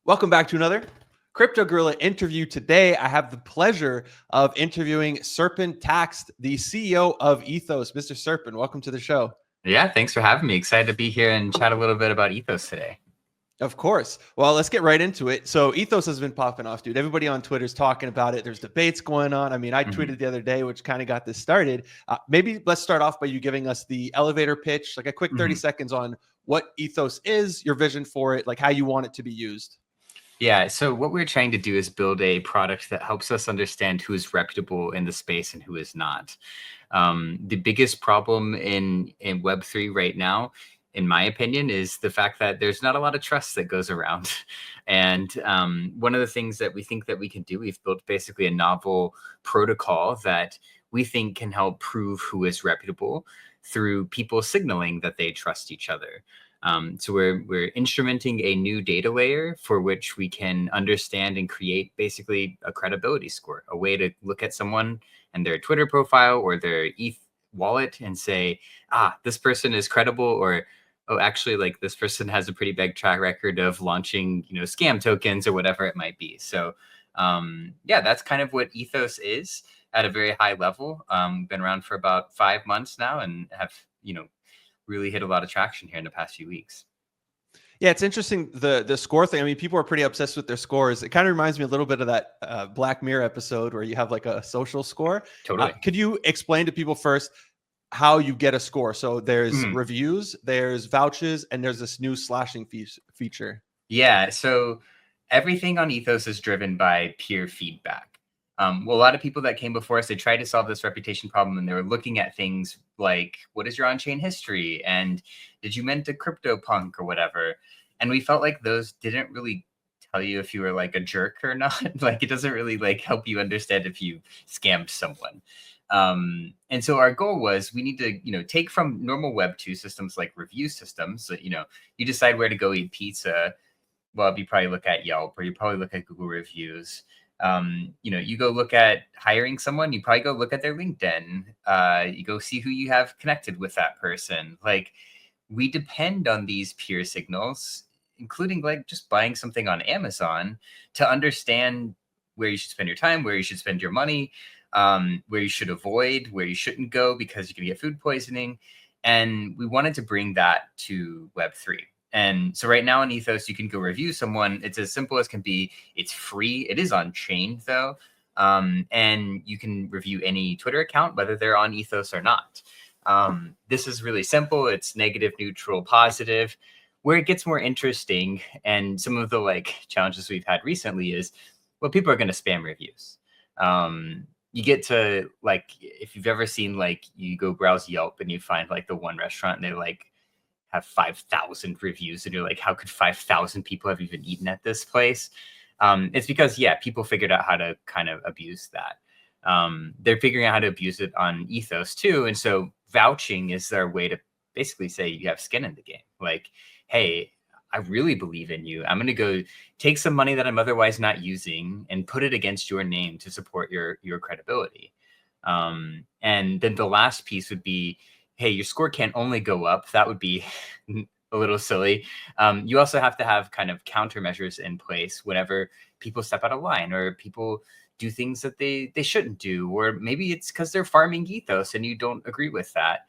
Welcome back to another Crypto Gorilla interview. Today, I have the pleasure of interviewing Serpin Taxt, the CEO of Ethos. Mr. Serpin, welcome to the show. Yeah, thanks for having me. Excited to be here and chat a little bit about Ethos today. Of course. Well, let's get right into it. So Ethos has been popping off, dude. Everybody on Twitter is talking about it. There's debates going on. I mean, I tweeted the other day, which kind of got this started. Maybe let's start off by you giving us the elevator pitch, like a quick 30 seconds on what Ethos is, your vision for it, like how you want it to be used. Yeah, so what we're trying to do is build a product that helps us understand who is reputable in the space and who is not. The biggest problem in Web3 right now, in my opinion, is the fact that there's not a lot of trust that goes around. And one of the things that we think that we can do, we've built basically a novel protocol that we think can help prove who is reputable through people signaling that they trust each other. So we're instrumenting a new data layer for which we can understand and create basically a credibility score, a way to look at someone and their Twitter profile or their ETH wallet and say, this person is credible, or oh, actually, like this person has a pretty big track record of launching, scam tokens or whatever it might be. So yeah, that's kind of what Ethos is at a very high level. Been around for about 5 months now and have, really hit a lot of traction here in the past few weeks. Yeah, it's interesting, the score thing. I mean, people are pretty obsessed with their scores. It kind of reminds me a little bit of that Black Mirror episode where you have like a social score. Totally. Could you explain to people first how you get a score? So there's reviews, there's vouchers, and there's this new slashing feature. Yeah, so everything on Ethos is driven by peer feedback. Well, a lot of people that came before us, they tried to solve this reputation problem, and they were looking at things like, what is your on-chain history? And did you mint a CryptoPunk or whatever? And we felt like those didn't really tell you if you were like a jerk or not. Like, it doesn't really like help you understand if you scammed someone. And so our goal was we need to, take from normal Web 2 systems like review systems that, you decide where to go eat pizza. Well, you probably look at Yelp or you probably look at Google reviews. You go look at hiring someone, you probably go look at their LinkedIn, you go see who you have connected with that person. Like, we depend on these peer signals, including like just buying something on Amazon, to understand where you should spend your time, where you should spend your money, where you should avoid, where you shouldn't go because you can get food poisoning. And we wanted to bring that to Web3. And so right now on Ethos, you can go review someone. It's as simple as can be. It's free. It is on chain though. And you can review any Twitter account, whether they're on Ethos or not. This is really simple. It's negative, neutral, positive. Where it gets more interesting, and some of the like challenges we've had recently is, well, people are going to spam reviews. You get to like, if you've ever seen, like, you go browse Yelp and you find like the one restaurant and they like have 5,000 reviews, and you're like, how could 5,000 people have even eaten at this place? It's because, people figured out how to kind of abuse that. They're figuring out how to abuse it on Ethos too. And so vouching is their way to basically say you have skin in the game. Like, hey, I really believe in you. I'm going to go take some money that I'm otherwise not using and put it against your name to support your credibility. And then the last piece would be, hey, your score can't only go up. That would be a little silly. You also have to have kind of countermeasures in place whenever people step out of line or people do things that they shouldn't do, or maybe it's because they're farming Ethos and you don't agree with that.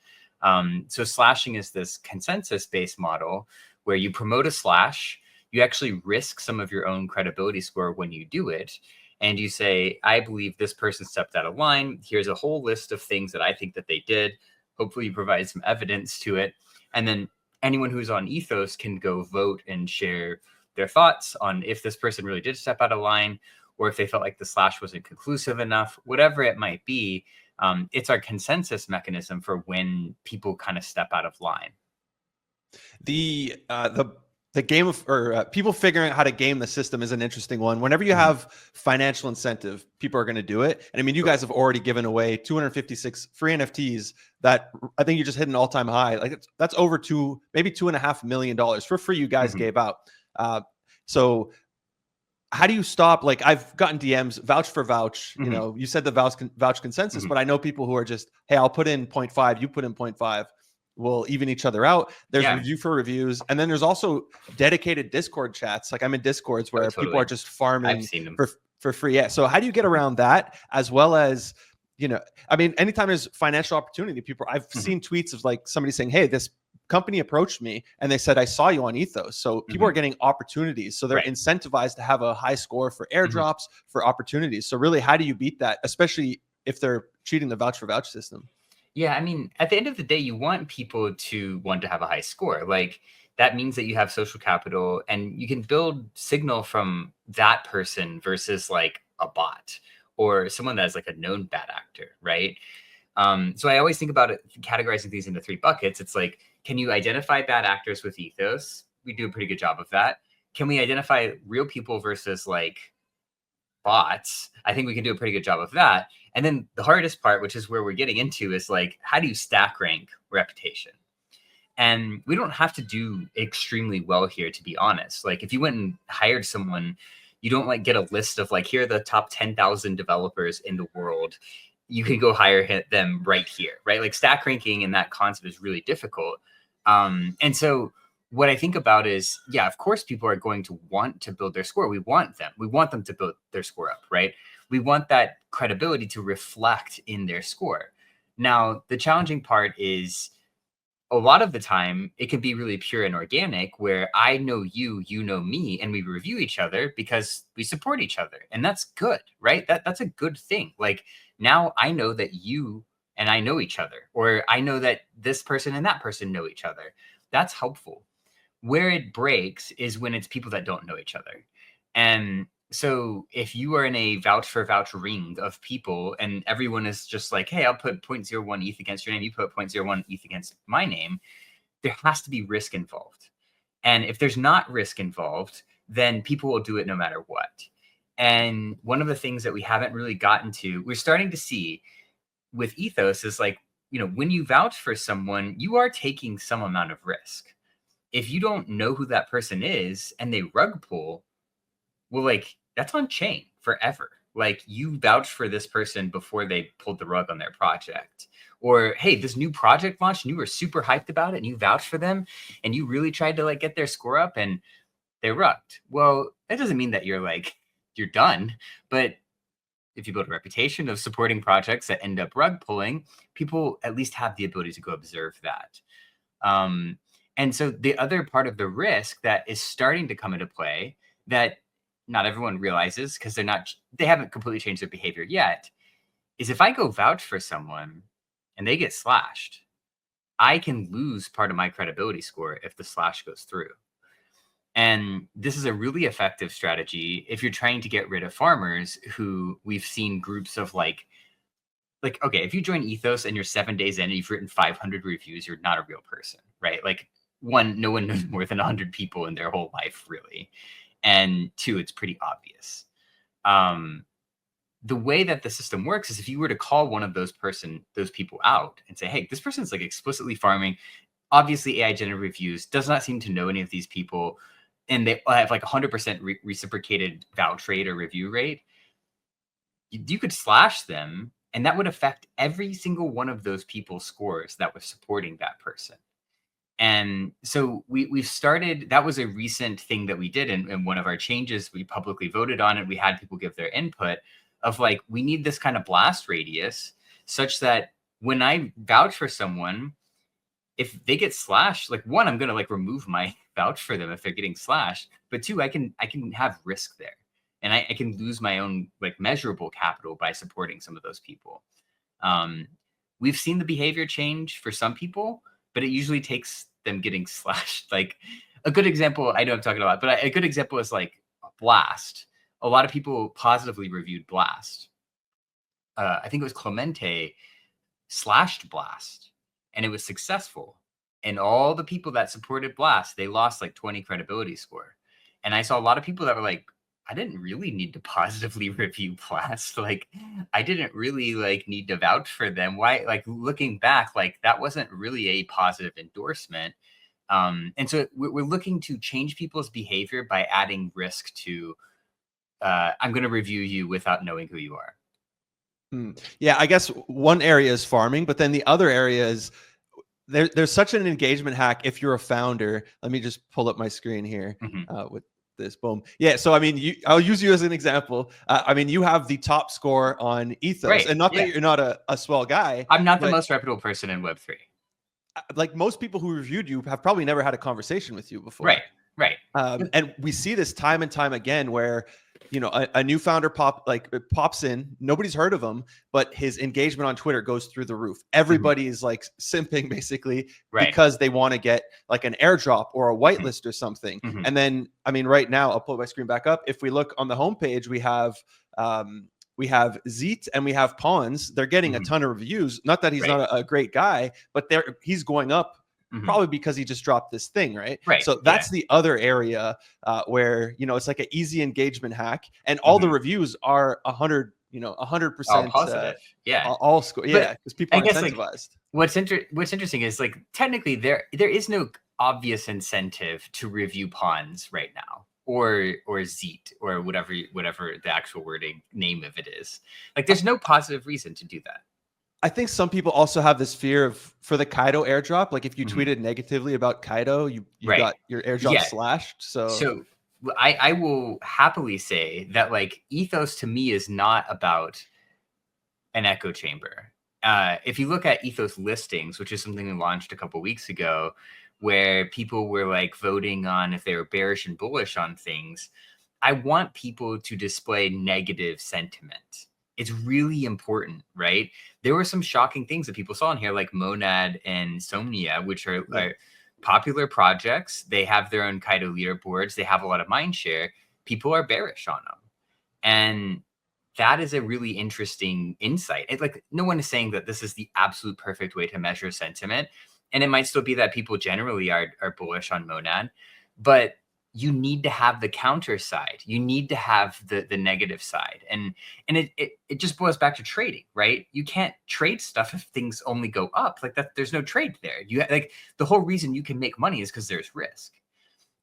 So slashing is this consensus-based model where you promote a slash, you actually risk some of your own credibility score when you do it. And you say, I believe this person stepped out of line. Here's a whole list of things that I think that they did. Hopefully you provide some evidence to it. And then anyone who's on Ethos can go vote and share their thoughts on if this person really did step out of line, or if they felt like the slash wasn't conclusive enough, whatever it might be. It's our consensus mechanism for when people kind of step out of line. The game of, or people figuring out how to game the system is an interesting one. Whenever you have financial incentive, people are going to do it. And I mean, you guys have already given away 256 free NFTs that I think you just hit an all-time high. Like that's over maybe $2.5 million for free you guys gave out. So how do you stop? Like, I've gotten DMs, vouch for vouch. You know, you said the vouch consensus, but I know people who are just, hey, I'll put in 0.5, you put in 0.5. will even each other out. There's Yeah. review for reviews, and then there's also dedicated Discord chats. Like I'm in Discords where people totally. are just I've farming seen them. for free. Yeah. So how do you get around that, as well as, you know, I mean, anytime there's financial opportunity, people, I've seen tweets of like somebody saying, hey, this company approached me and they said, I saw you on Ethos. So people are getting opportunities. So they're incentivized to have a high score for airdrops, for opportunities. So really, how do you beat that, especially if they're cheating the vouch for vouch system? Yeah, I mean, at the end of the day, you want people to want to have a high score. Like that means that you have social capital and you can build signal from that person versus like a bot or someone that's like a known bad actor, right? So I always think about it, categorizing these into 3 buckets. It's like, can you identify bad actors with Ethos? We do a pretty good job of that. Can we identify real people versus like bots? I think we can do a pretty good job of that. And then the hardest part, which is where we're getting into, is like, how do you stack rank reputation? And we don't have to do extremely well here, to be honest. Like if you went and hired someone, you don't like get a list of like, here are the top 10,000 developers in the world. You can go hire them right here, right? Like stack ranking and that concept is really difficult. And so what I think about is, yeah, of course, people are going to want to build their score. We want them to build their score up, right? We want that credibility to reflect in their score. Now, the challenging part is a lot of the time it can be really pure and organic where I know you, you know me, and we review each other because we support each other. And that's good, right? That's a good thing. Like now I know that you and I know each other, or I know that this person and that person know each other. That's helpful. Where it breaks is when it's people that don't know each other. And so if you are in a vouch for vouch ring of people and everyone is just like, hey, I'll put 0.01 ETH against your name, you put 0.01 ETH against my name, there has to be risk involved. And if there's not risk involved, then people will do it no matter what. And one of the things that we haven't really gotten to, we're starting to see with Ethos is like, you know, when you vouch for someone, you are taking some amount of risk. If you don't know who that person is and they rug pull, well, like that's on chain forever. Like you vouched for this person before they pulled the rug on their project. Or, hey, this new project launched and you were super hyped about it and you vouched for them and you really tried to like get their score up and they rugged. Well, that doesn't mean that you're done. But if you build a reputation of supporting projects that end up rug pulling, people at least have the ability to go observe that. And so the other part of the risk that is starting to come into play that not everyone realizes because they haven't completely changed their behavior yet, is if I go vouch for someone and they get slashed, I can lose part of my credibility score if the slash goes through. And this is a really effective strategy if you're trying to get rid of farmers who we've seen groups of like, okay, if you join Ethos and you're 7 days in and you've written 500 reviews, you're not a real person, right? Like one, no one knows more than 100 people in their whole life, really. And 2, it's pretty obvious. The way that the system works is if you were to call one of those people out and say, hey, this person's like explicitly farming, obviously AI generated reviews, does not seem to know any of these people, and they have like 100% reciprocated vouch rate or review rate, you could slash them and that would affect every single one of those people's scores that was supporting that person. And so we've started, that was a recent thing that we did in one of our changes. We publicly voted on it. We had people give their input of like, we need this kind of blast radius such that when I vouch for someone, if they get slashed, like 1, I'm going to like remove my vouch for them if they're getting slashed, but 2, I can have risk there. And I can lose my own like measurable capital by supporting some of those people. We've seen the behavior change for some people, but it usually takes them getting slashed. Like a good example, I know I'm talking a lot, but a good example is like Blast. A lot of people positively reviewed Blast. I think it was Clemente slashed Blast and it was successful. And all the people that supported Blast, they lost like 20 credibility score. And I saw a lot of people that were like, I didn't really need to positively review Blast. Like, I didn't really like need to vouch for them. Why? Like looking back, like that wasn't really a positive endorsement. And so we're looking to change people's behavior by adding risk to, I'm going to review you without knowing who you are. Yeah, I guess one area is farming, but then the other area is there's such an engagement hack if you're a founder. Let me just pull up my screen here with this. Boom. Yeah. So I mean, I'll use you as an example. I mean, you have the top score on Ethos, Right. and not Yeah. that you're not a swell guy. I'm not the but most reputable person in Web3. like most people who reviewed you have probably never had a conversation with you before. Right. Right. And we see this time and time again where, you know, a new founder pops in, nobody's heard of him, but his engagement on Twitter goes through the roof. Everybody is like simping basically because they want to get like an airdrop or a whitelist or something. And then, I mean, right now, I'll pull my screen back up. If we look on the homepage, we have Zeet and we have Pawns. They're getting a ton of reviews. Not that he's not a great guy, but he's going up probably because he just dropped this thing, right? So that's the other area where, you know, it's like an easy engagement hack, and all the reviews are 100%, all positive. all score. Yeah, because people are incentivized. What's interesting is like technically there is no obvious incentive to review Pawns right now, or Zeet, or whatever the actual wording name of it is. Like there's no positive reason to do that. I think some people also have this fear for the Kaido airdrop. Like if you tweeted negatively about Kaido, you got your airdrop slashed. So I will happily say that like Ethos to me is not about an echo chamber. If you look at Ethos listings, which is something we launched a couple weeks ago, where people were like voting on if they were bearish and bullish on things, I want people to display negative sentiment. It's really important, right? There were some shocking things that people saw in here, like Monad and Somnia, which are popular projects. They have their own Kaido leaderboards. They have a lot of mind share. People are bearish on them. And that is a really interesting insight. It's like no one is saying that this is the absolute perfect way to measure sentiment. And it might still be that people generally are bullish on Monad, but you need to have the counter side. You need to have the negative side. And it just boils back to trading, right? You can't trade stuff if things only go up. Like that, there's no trade there. Like the whole reason you can make money is because there's risk.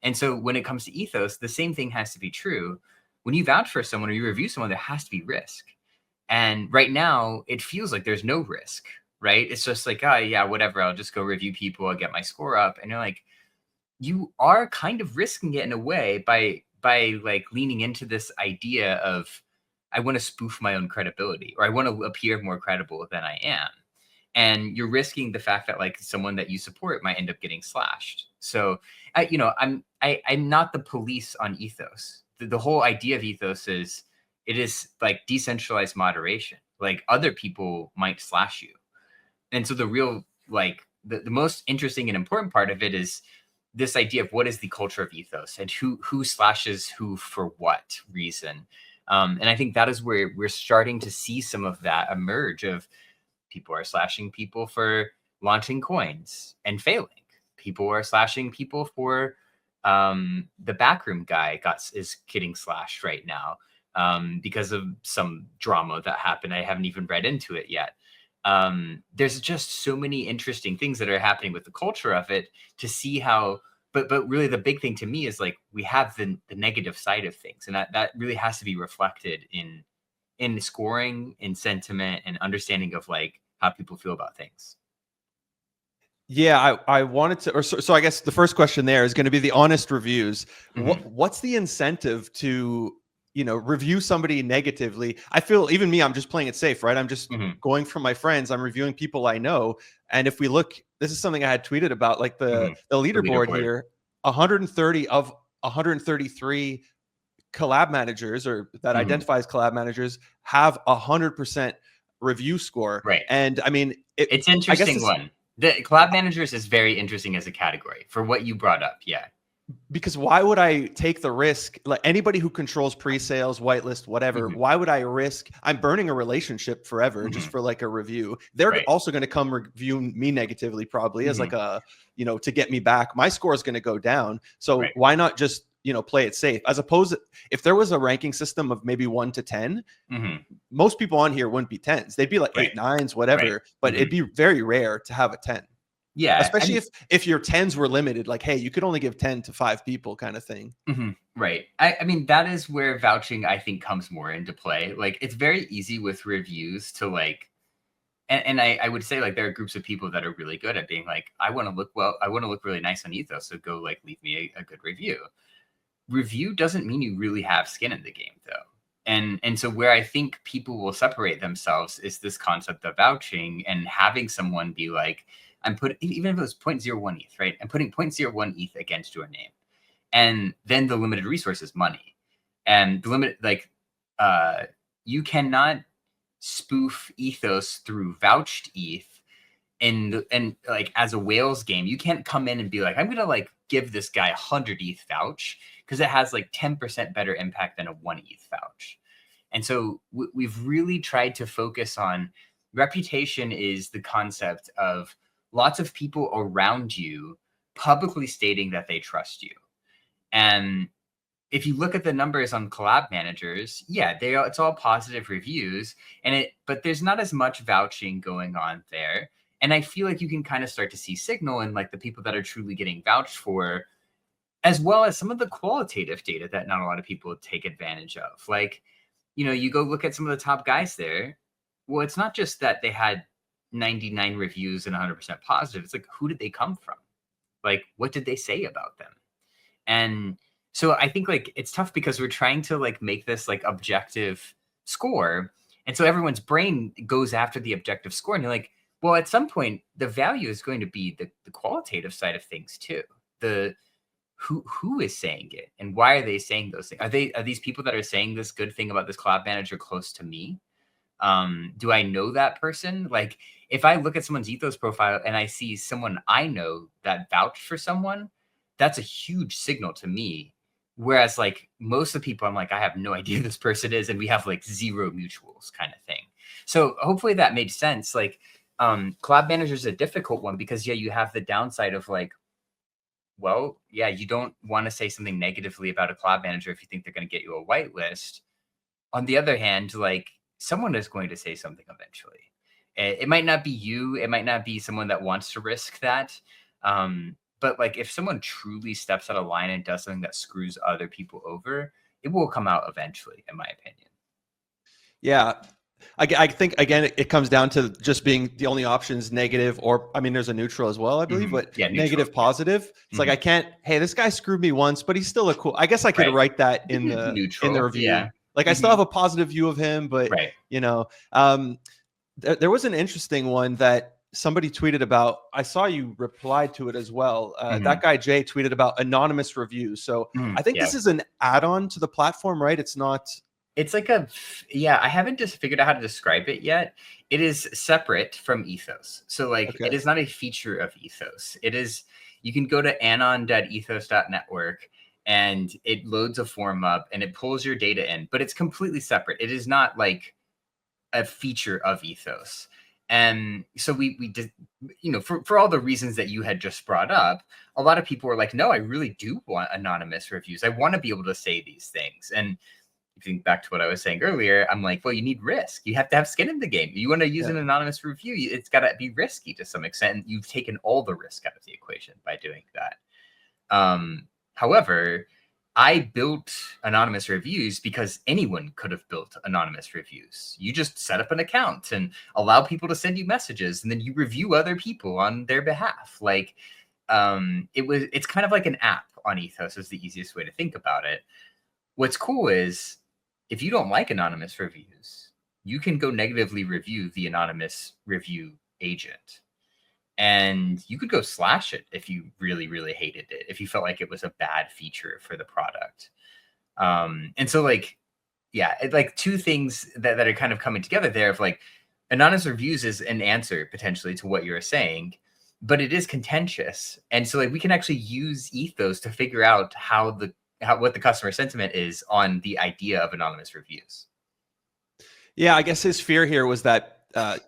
And so when it comes to Ethos, the same thing has to be true. When you vouch for someone or you review someone, there has to be risk. And right now it feels like there's no risk, right? It's just like, oh yeah, whatever. I'll just go review people. I'll get my score up. And you're like, you are kind of risking it in a way by like leaning into this idea of, I want to spoof my own credibility, or I want to appear more credible than I am. And you're risking the fact that like someone that you support might end up getting slashed. So, I'm not the police on Ethos. The whole idea of Ethos is it is like decentralized moderation. Like other people might slash you. And so the real, like the most interesting and important part of it is this idea of what is the culture of Ethos and who slashes who for what reason. And I think that is where we're starting to see some of that emerge of people are slashing people for launching coins and failing. People are slashing people for the backroom guy is getting slashed right now because of some drama that happened. I haven't even read into it yet. There's just so many interesting things that are happening with the culture of it to see how, but really the big thing to me is like, we have the negative side of things. And that really has to be reflected in scoring, in sentiment, and understanding of like how people feel about things. Yeah, I wanted to, so I guess the first question there is going to be the honest reviews. What's the incentive to, review somebody negatively? I feel even me, I'm just playing it safe, right? I'm just going from my friends. I'm reviewing people I know. And if we look, this is something I had tweeted about, like the leaderboard here, 130 of 133 collab managers, or that identifies collab managers, have 100% review score. Right. And I mean, it's interesting one. The collab managers is very interesting as a category for what you brought up. Yeah. Because why would I take the risk? Like anybody who controls pre-sales, whitelist, whatever, why would I risk? I'm burning a relationship forever just for like a review. They're also going to come review me negatively, probably as like a, to get me back. My score is going to go down. So why not just, play it safe? As opposed to, if there was a ranking system of maybe 1 to 10, most people on here wouldn't be 10s. They'd be like 8, 9s, whatever, but it'd be very rare to have a 10. Yeah. Especially if your 10s were limited, like, hey, you could only give 10 to 5 people kind of thing. Right. I mean, that is where vouching, I think, comes more into play. Like, it's very easy with reviews to like, And I would say like there are groups of people that are really good at being like, I want to look really nice on Ethos, so go like leave me a good review. Review doesn't mean you really have skin in the game though. And so where I think people will separate themselves is this concept of vouching and having someone be like, even if it was 0.01 ETH, right? I'm putting 0.01 ETH against your name. And then the limited resource is money. And the limit, like, you cannot spoof Ethos through vouched ETH. And like as a whales game, you can't come in and be like, I'm gonna like give this guy 100 ETH vouch because it has like 10% better impact than a 1 ETH vouch. And so we've really tried to focus on reputation is the concept of lots of people around you publicly stating that they trust you. And if you look at the numbers on collab managers, yeah, it's all positive reviews, but there's not as much vouching going on there. And I feel like you can kind of start to see signal in like the people that are truly getting vouched for, as well as some of the qualitative data that not a lot of people take advantage of. Like, you know, you go look at some of the top guys there. Well, it's not just that they had 99 reviews and 100% positive. It's like, who did they come from? Like, what did they say about them? And so I think like it's tough because we're trying to like make this like objective score. And so everyone's brain goes after the objective score. And you're like, well, at some point, the value is going to be the qualitative side of things too. Who is saying it and why are they saying those things? Are these people that are saying this good thing about this collab manager close to me? Do I know that person? Like if I look at someone's Ethos profile and I see someone I know that vouched for someone, that's a huge signal to me. Whereas like most of the people, I'm like, I have no idea who this person is. And we have like zero mutuals kind of thing. So hopefully that made sense. Like collab manager is a difficult one because yeah, you have the downside of like, well, yeah, you don't want to say something negatively about a collab manager if you think they're going to get you a whitelist. On the other hand, like someone is going to say something eventually. It might not be you. It might not be someone that wants to risk that. But like if someone truly steps out of line and does something that screws other people over, it will come out eventually, in my opinion. Yeah. I think, again, it comes down to just being the only options negative, or, I mean, there's a neutral as well, I believe, but yeah, negative, positive. It's like, I can't, hey, this guy screwed me once, but he's still a cool, I guess I could write that in the neutral, in the review. Yeah. Like I still have a positive view of him, but you know, there was an interesting one that somebody tweeted about. I saw you replied to it as well. That guy, Jay, tweeted about anonymous reviews. So I think this is an add-on to the platform, right? It's not... It's like I haven't just figured out how to describe it yet. It is separate from Ethos. So like it is not a feature of Ethos. It is, you can go to anon.ethos.network and it loads a form up and it pulls your data in, but it's completely separate. It is not like a feature of Ethos. And so we did, you know, for all the reasons that you had just brought up, a lot of people were like, no, I really do want anonymous reviews. I want to be able to say these things. And if you think back to what I was saying earlier, I'm like, well, you need risk. You have to have skin in the game. You want to use an anonymous review, it's got to be risky to some extent. And you've taken all the risk out of the equation by doing that. However, I built anonymous reviews because anyone could have built anonymous reviews. You just set up an account and allow people to send you messages, and then you review other people on their behalf. Like it's kind of like an app on Ethos is the easiest way to think about it. What's cool is if you don't like anonymous reviews, you can go negatively review the anonymous review agent. And you could go slash it if you really, really hated it, if you felt like it was a bad feature for the product. And so like, yeah, like two things that are kind of coming together there of like anonymous reviews is an answer potentially to what you're saying, but it is contentious. And so like we can actually use Ethos to figure out what the customer sentiment is on the idea of anonymous reviews. Yeah, I guess his fear here was that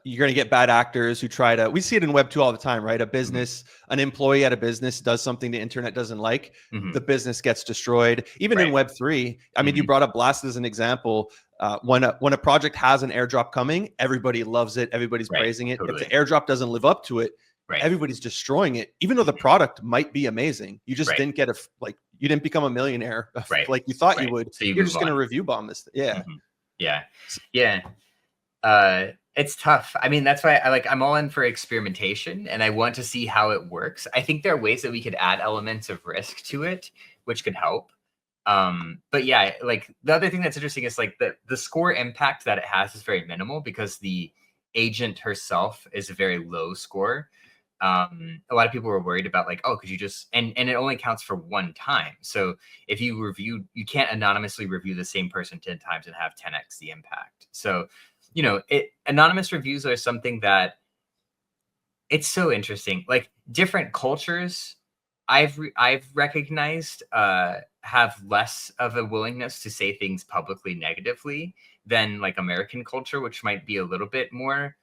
you're going to get bad actors who try to, we see it in Web 2 all the time, right? A business, an employee at a business does something the internet doesn't like, the business gets destroyed. Even in Web 3, I mean, you brought up Blast as an example. When a project has an airdrop coming, everybody loves it. Everybody's praising it. Totally. If the airdrop doesn't live up to it, everybody's destroying it, even though the product might be amazing. You just didn't get you didn't become a millionaire like you thought you would. So you're just going to review bomb this. Yeah. It's tough. I mean, that's why I'm all in for experimentation and I want to see how it works. I think there are ways that we could add elements of risk to it, which could help. But yeah, like the other thing that's interesting is like the score impact that it has is very minimal because the agent herself is a very low score. A lot of people were worried about like, oh, could you just and it only counts for one time. So if you can't anonymously review the same person 10 times and have 10x the impact. So anonymous reviews are something that it's so interesting. Like different cultures, I've recognized have less of a willingness to say things publicly negatively than like American culture, which might be a little bit more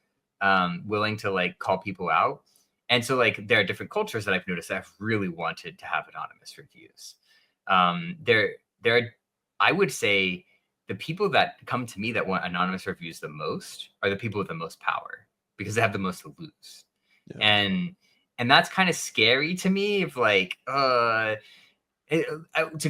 willing to like call people out. And so like there are different cultures that I've noticed that have really wanted to have anonymous reviews. There are, I would say, the people that come to me that want anonymous reviews the most are the people with the most power because they have the most to lose. Yeah. And that's kind of scary to me of like, to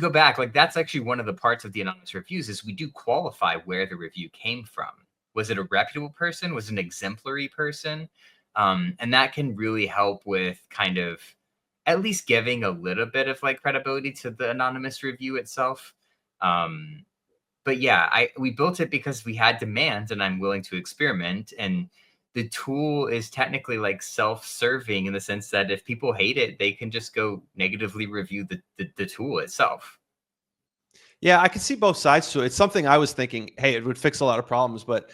go back, like that's actually one of the parts of the anonymous reviews is we do qualify where the review came from. Was it a reputable person? Was it an exemplary person? And that can really help with kind of at least giving a little bit of like credibility to the anonymous review itself. But yeah, we built it because we had demands and I'm willing to experiment. And the tool is technically like self-serving in the sense that if people hate it, they can just go negatively review the tool itself. Yeah, I can see both sides to it. It's something I was thinking, hey, it would fix a lot of problems, but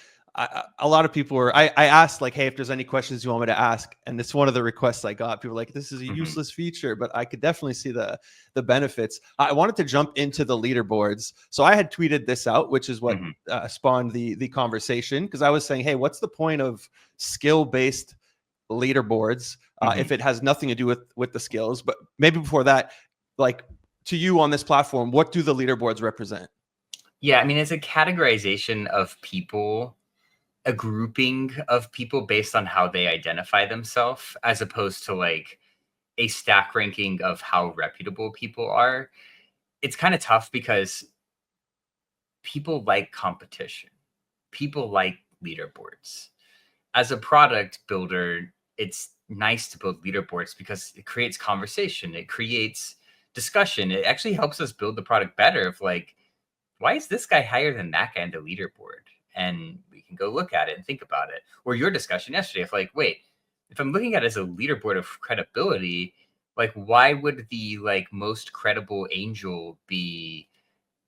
a lot of people were. I asked like, hey, if there's any questions you want me to ask, and it's one of the requests I got. People were like, this is a useless feature, but I could definitely see the benefits. I wanted to jump into the leaderboards, so I had tweeted this out, which is what spawned the conversation because I was saying, hey, what's the point of skill-based leaderboards if it has nothing to do with the skills? But maybe before that, like to you on this platform, what do the leaderboards represent? Yeah, I mean, it's a categorization of people, a grouping of people based on how they identify themselves, as opposed to like a stack ranking of how reputable people are. It's kind of tough because people like competition. People like leaderboards. As a product builder, it's nice to build leaderboards because it creates conversation, it creates discussion. It actually helps us build the product better of like, why is this guy higher than that guy in the leaderboard? And we can go look at it and think about it. Or your discussion yesterday of like, wait, if I'm looking at it as a leaderboard of credibility, like why would the like most credible angel be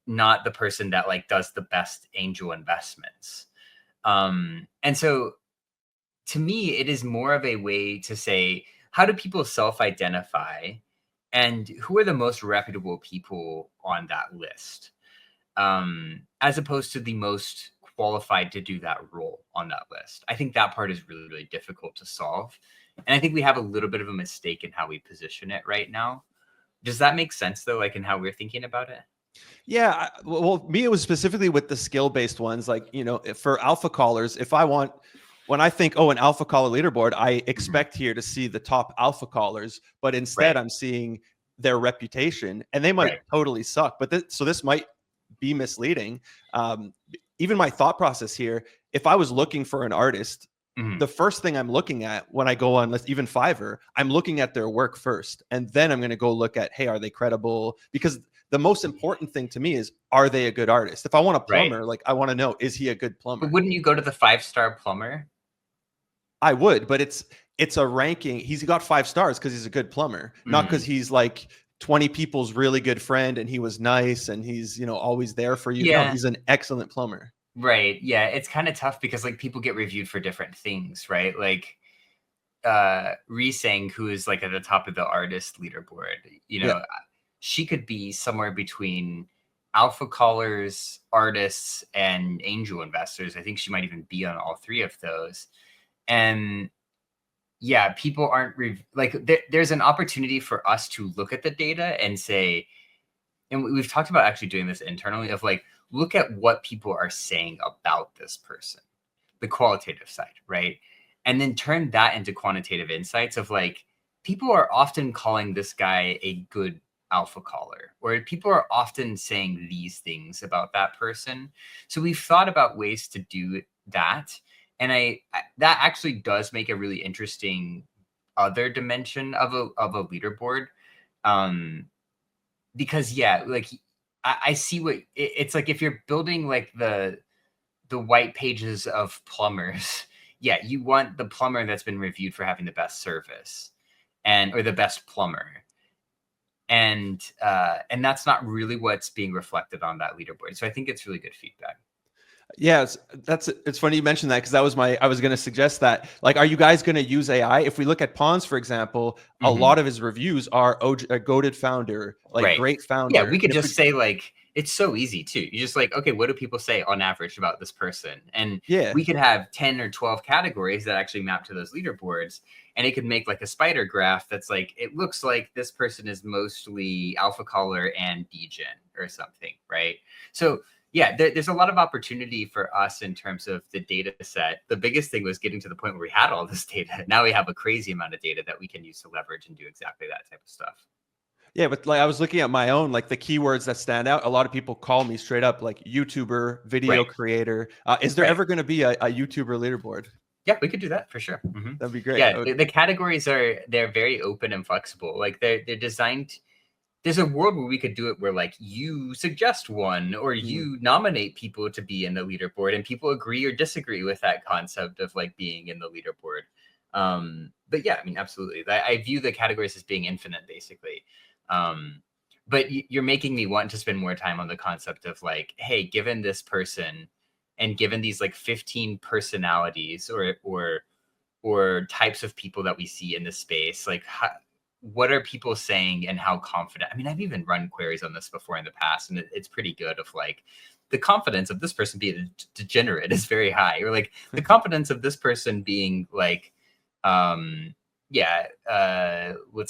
not the person that like does the best angel investments? And so to me, it is more of a way to say, how do people self-identify and who are the most reputable people on that list? As opposed to the most qualified to do that role on that list. I think that part is really, really difficult to solve. And I think we have a little bit of a mistake in how we position it right now. Does that make sense though, like in how we're thinking about it? Yeah, well, me, it was specifically with the skill-based ones. Like, for alpha callers, when I think, oh, an alpha caller leaderboard, I expect here to see the top alpha callers, but instead Right. I'm seeing their reputation, and they might Right. totally suck. But so this might be misleading. Even my thought process here, if I was looking for an artist, Mhm. the first thing I'm looking at when I go on, even Fiverr, I'm looking at their work first, and then I'm going to go look at, hey, are they credible? Because the most important thing to me is, are they a good artist? If I want a Right. plumber, like I want to know, is he a good But plumber? wouldn't you go to the 5-star plumber? I would, but it's a ranking. He's got 5 stars because he's a good plumber, not because he's like 20 people's really good friend and he was nice and he's always there for you. No, Yeah. he's an excellent plumber. Right. Yeah. It's kind of tough because like people get reviewed for different things, right? Like Risang, who is like at the top of the artist leaderboard, Yeah. she could be somewhere between alpha callers, artists, and angel investors. I think she might even be on all three of those. And yeah, people aren't there's an opportunity for us to look at the data and say, and we've talked about actually doing this internally of like, look at what people are saying about this person, the qualitative side, right? And then turn that into quantitative insights of like, people are often calling this guy a good alpha caller, or people are often saying these things about that person. So we've thought about ways to do that. And that actually does make a really interesting other dimension of a leaderboard. Because yeah, like I see what it's like if you're building like the white pages of plumbers, yeah, you want the plumber that's been reviewed for having the best service or the best plumber. And that's not really what's being reflected on that leaderboard. So I think it's really good feedback. Yeah, it's funny you mentioned that, because I was going to suggest that. Like, are you guys going to use AI? If we look at Pons, for example, a lot of his reviews are a goated founder, like Right. great founder. Yeah, we could just say like, it's so easy too. You just like, okay, what do people say on average about this person? And we could have 10 or 12 categories that actually map to those leaderboards. And it could make like a spider graph that's like, it looks like this person is mostly alpha caller and degen or something, right? So yeah, there's a lot of opportunity for us in terms of the data set. The biggest thing was getting to the point where we had all this data. Now we have a crazy amount of data that we can use to leverage and do exactly that type of stuff. Yeah, but like I was looking at my own, like the keywords that stand out. A lot of people call me straight up like YouTuber, video creator. Is there ever going to be a YouTuber leaderboard? Yeah, we could do that for sure. That'd be great. Yeah, the categories they're very open and flexible. Like they're designed. There's a world where we could do it where like you suggest one or you nominate people to be in the leaderboard and people agree or disagree with that concept of like being in the leaderboard. But yeah, I mean, absolutely. I view the categories as being infinite, basically. But you're making me want to spend more time on the concept of like, hey, given this person and given these like 15 personalities or types of people that we see in this space, like what are people saying and how confident? I mean, I've even run queries on this before in the past, and it's pretty good of like the confidence of this person being a degenerate is very high, or like the confidence of this person being like, let's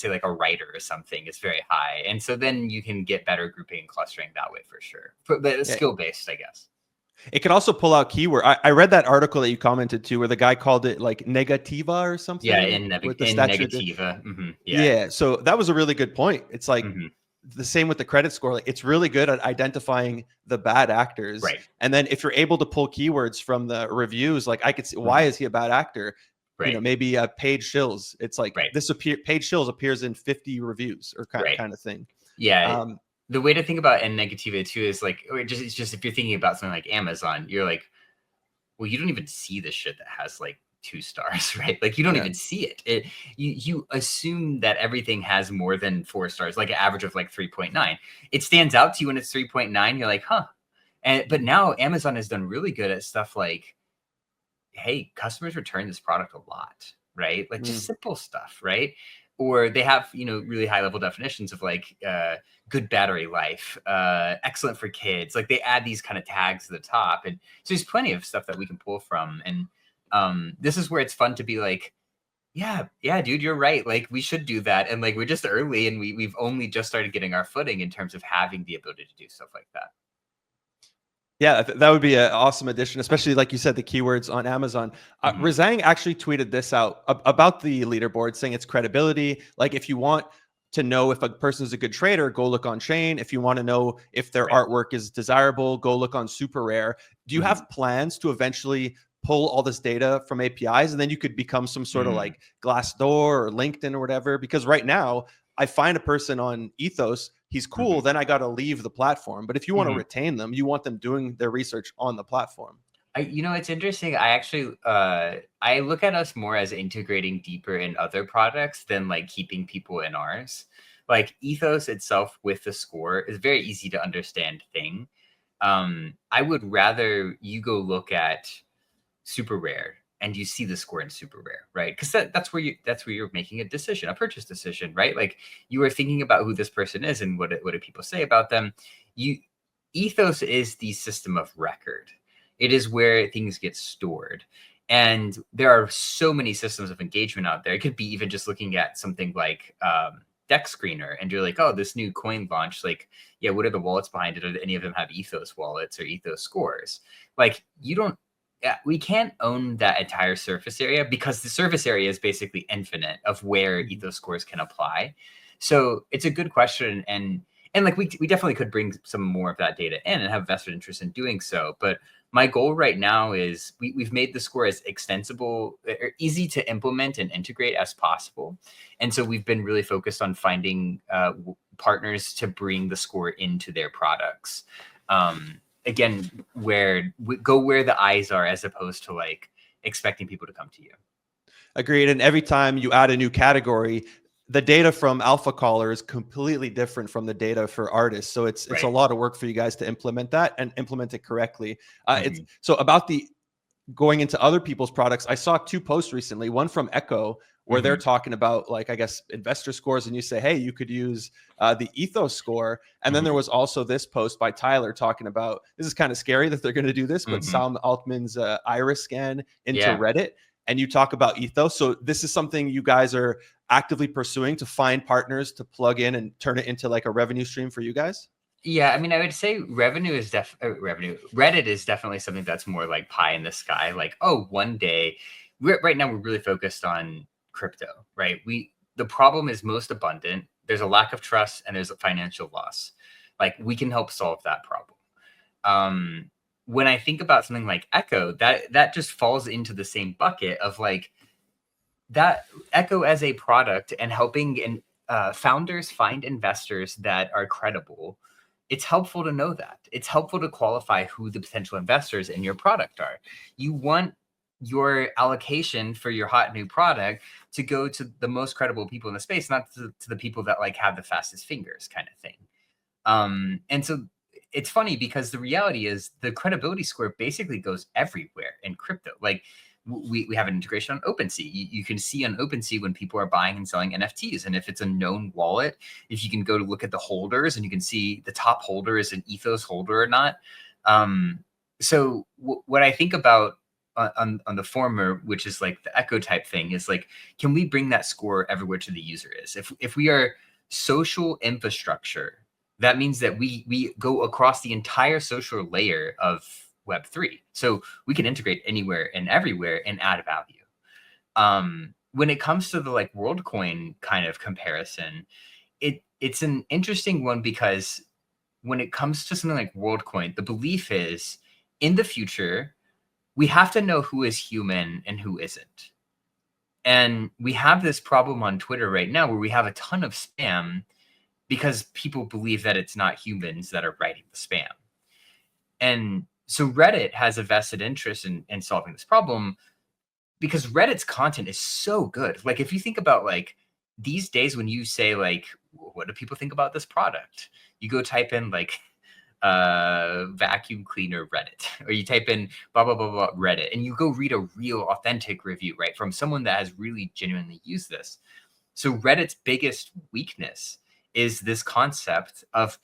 say like a writer or something is very high. And so then you can get better grouping and clustering that way for sure. But skill-based, I guess. It can also pull out keyword. I read that article that you commented to where the guy called it like Negativa or something. Yeah, in Negativa. Yeah, so that was a really good point. It's like the same with the credit score. Like it's really good at identifying the bad actors. Right. And then if you're able to pull keywords from the reviews, like I could see why is he a bad actor? Right. You know, maybe Paige Shills. It's like Paige Shills appears in 50 reviews or kind of thing. Yeah. The way to think about N Negativa too is like, it's just if you're thinking about something like Amazon, you're like, well, you don't even see the shit that has like 2 stars, right? Like you don't even see it. You assume that everything has more than 4 stars, like an average of like 3.9. It stands out to you when it's 3.9. You're like, huh. But now Amazon has done really good at stuff like, hey, customers return this product a lot, right? Like just simple stuff, right? Or they have, really high level definitions of like good battery life, excellent for kids. Like they add these kind of tags to the top. And so there's plenty of stuff that we can pull from. And this is where it's fun to be like, yeah, dude, you're right. Like we should do that. And like, we're just early and we've only just started getting our footing in terms of having the ability to do stuff like that. Yeah, that would be an awesome addition, especially like you said, the keywords on Amazon. Razang actually tweeted this out about the leaderboard, saying it's credibility. Like if you want to know if a person is a good trader, go look on Chain. If you want to know if their artwork is desirable, go look on Super Rare. Do you have plans to eventually pull all this data from APIs and then you could become some sort of like Glassdoor or LinkedIn or whatever? Because right now I find a person on Ethos, he's cool, then I got to leave the platform. But if you want to retain them, you want them doing their research on the platform. It's interesting. I actually, I look at us more as integrating deeper in other products than like keeping people in ours. Like Ethos itself with the score is a very easy to understand thing. I would rather you go look at Super Rare and you see the score in Super Rare, right? Because that's where you're making a decision, a purchase decision, right? Like you are thinking about who this person is and what do people say about them. Ethos is the system of record. It is where things get stored. And there are so many systems of engagement out there. It could be even just looking at something like Deck Screener, and you're like, oh, this new coin launch, like, yeah, what are the wallets behind it? Do any of them have Ethos wallets or Ethos scores? Like, we can't own that entire surface area because the surface area is basically infinite of where Ethos scores can apply. So it's a good question. And And like we definitely could bring some more of that data in and have vested interest in doing so. But my goal right now is we've made the score as extensible or easy to implement and integrate as possible. And so we've been really focused on finding partners to bring the score into their products. Again, where the eyes are, as opposed to like expecting people to come to you. Agreed. And every time you add a new category, the data from Alpha Caller is completely different from the data for artists. So it's a lot of work for you guys to implement that and implement it correctly. It's so about the going into other people's products. I saw 2 posts recently, one from Echo, where they're talking about, like, I guess, investor scores, and you say, hey, you could use the Ethos score. And then there was also this post by Tyler talking about, this is kind of scary that they're going to do this, but Sam Altman's iris scan into Reddit. And you talk about Ethos. So this is something you guys are actively pursuing to find partners to plug in and turn it into like a revenue stream for you guys? Yeah, I mean, I would say Reddit is definitely something that's more like pie in the sky. Like, oh, one day, right now we're really focused on crypto, right? The problem is most abundant. There's a lack of trust and there's a financial loss. Like, we can help solve that problem. When I think about something like Echo, that just falls into the same bucket of like that Echo as a product and helping founders find investors that are credible. It's helpful to know that. It's helpful to qualify who the potential investors in your product are. You want your allocation for your hot new product to go to the most credible people in the space, not to the people that like have the fastest fingers kind of thing. And so it's funny because the reality is the credibility score basically goes everywhere in crypto. Like we have an integration on OpenSea. You can see on OpenSea when people are buying and selling NFTs. And if it's a known wallet, if you can go to look at the holders and you can see the top holder is an Ethos holder or not. So what I think about on the former, which is like the Echo type thing, is like, can we bring that score everywhere to the user is? If we are social infrastructure, that means that we go across the entire social layer of Web3. So we can integrate anywhere and everywhere and add value. When it comes to the like WorldCoin kind of comparison, it's an interesting one because when it comes to something like WorldCoin, the belief is in the future, we have to know who is human and who isn't. And we have this problem on Twitter right now where we have a ton of spam because people believe that it's not humans that are writing the spam. And so Reddit has a vested interest in solving this problem because Reddit's content is so good. Like if you think about like these days when you say like, what do people think about this product? You go type in like vacuum cleaner Reddit, or you type in blah, blah, blah, blah Reddit, and you go read a real authentic review, right? From someone that has really genuinely used this. So Reddit's biggest weakness is this concept of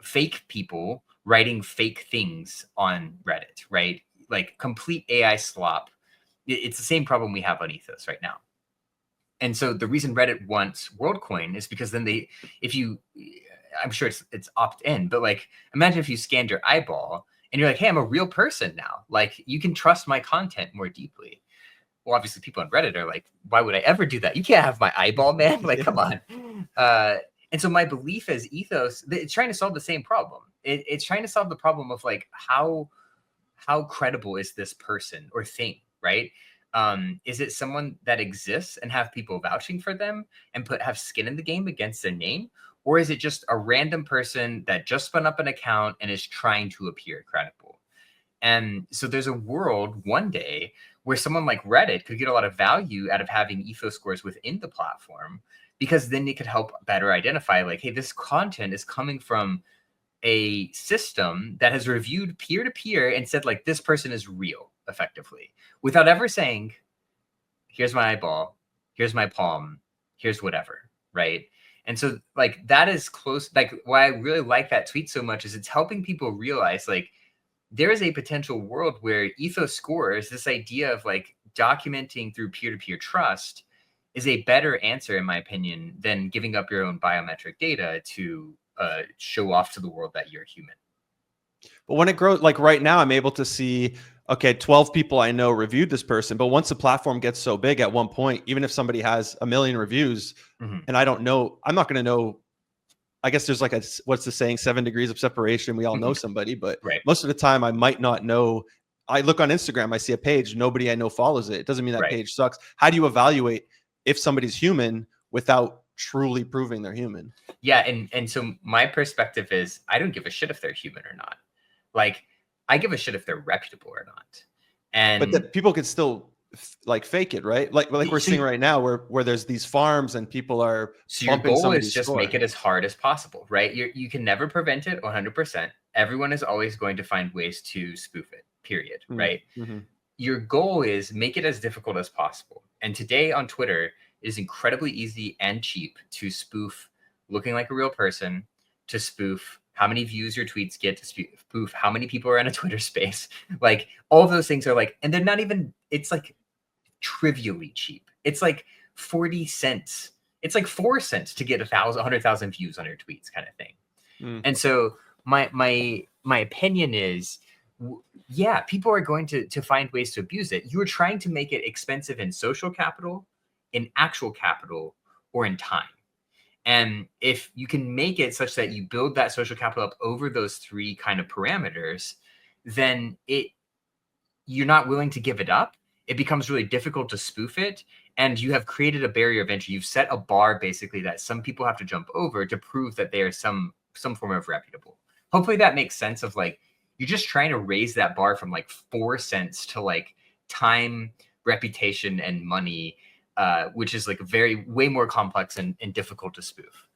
fake people writing fake things on Reddit, right? Like complete AI slop. It's the same problem we have on Ethos right now. And so the reason Reddit wants WorldCoin is because then I'm sure it's opt-in, but like, imagine if you scanned your eyeball and you're like, hey, I'm a real person now. Like you can trust my content more deeply. Well, obviously people on Reddit are like, why would I ever do that? You can't have my eyeball, man. Like, come on. And so my belief is Ethos, it's trying to solve the same problem. It's trying to solve the problem of like, how credible is this person or thing, right? Is it someone that exists and have people vouching for them and have skin in the game against their name? Or is it just a random person that just spun up an account and is trying to appear credible? And so there's a world one day where someone like Reddit could get a lot of value out of having Ethos scores within the platform, because then it could help better identify like, hey, this content is coming from a system that has reviewed peer-to-peer and said like, this person is real effectively, without ever saying, here's my eyeball, here's my palm, here's whatever, right? And so like that is close. Like why I really like that tweet so much is it's helping people realize like there is a potential world where Ethos scores, this idea of like documenting through peer-to-peer trust, is a better answer, in my opinion, than giving up your own biometric data to show off to the world that you're human. But when it grows, like right now, I'm able to see, okay, 12 people I know reviewed this person. But once the platform gets so big at one point, even if somebody has 1 million reviews and I don't know, I'm not going to know I guess there's like what's the saying, 7 degrees of separation. We all know somebody, but Right. most of the time I might not know. I look on Instagram, I see a page, nobody I know follows it. It doesn't mean that page sucks. How do you evaluate if somebody's human without truly proving they're human? Yeah. And so my perspective is I don't give a shit if they're human or not. Like, I give a shit if they're reputable or not. And but people can still like fake it, right? Like we're seeing right now where there's these farms and people are so your bumping goal is just score. make it as hard as possible, right? You can never prevent it 100%. Everyone is always going to find ways to spoof it, period, right? Your goal is make it as difficult as possible. And today on Twitter, it is incredibly easy and cheap to spoof looking like a real person, to spoof how many views your tweets get, to spoof how many people are in a Twitter space. Like, all of those things are like, and they're not even, it's like trivially cheap. It's like 40 cents. It's like 4 cents to get 100,000 views on your tweets, kind of thing. And so my opinion is, yeah, people are going to find ways to abuse it. You're trying to make it expensive in social capital, in actual capital, or in time. And if you can make it such that you build that social capital up over those 3 kind of parameters, then you're not willing to give it up. It becomes really difficult to spoof it. And you have created a barrier of entry. You've set a bar, basically, that some people have to jump over to prove that they are some form of reputable. Hopefully that makes sense of like, you're just trying to raise that bar from like 4 cents to like time, reputation, and money, which is like way more complex and difficult to spoof.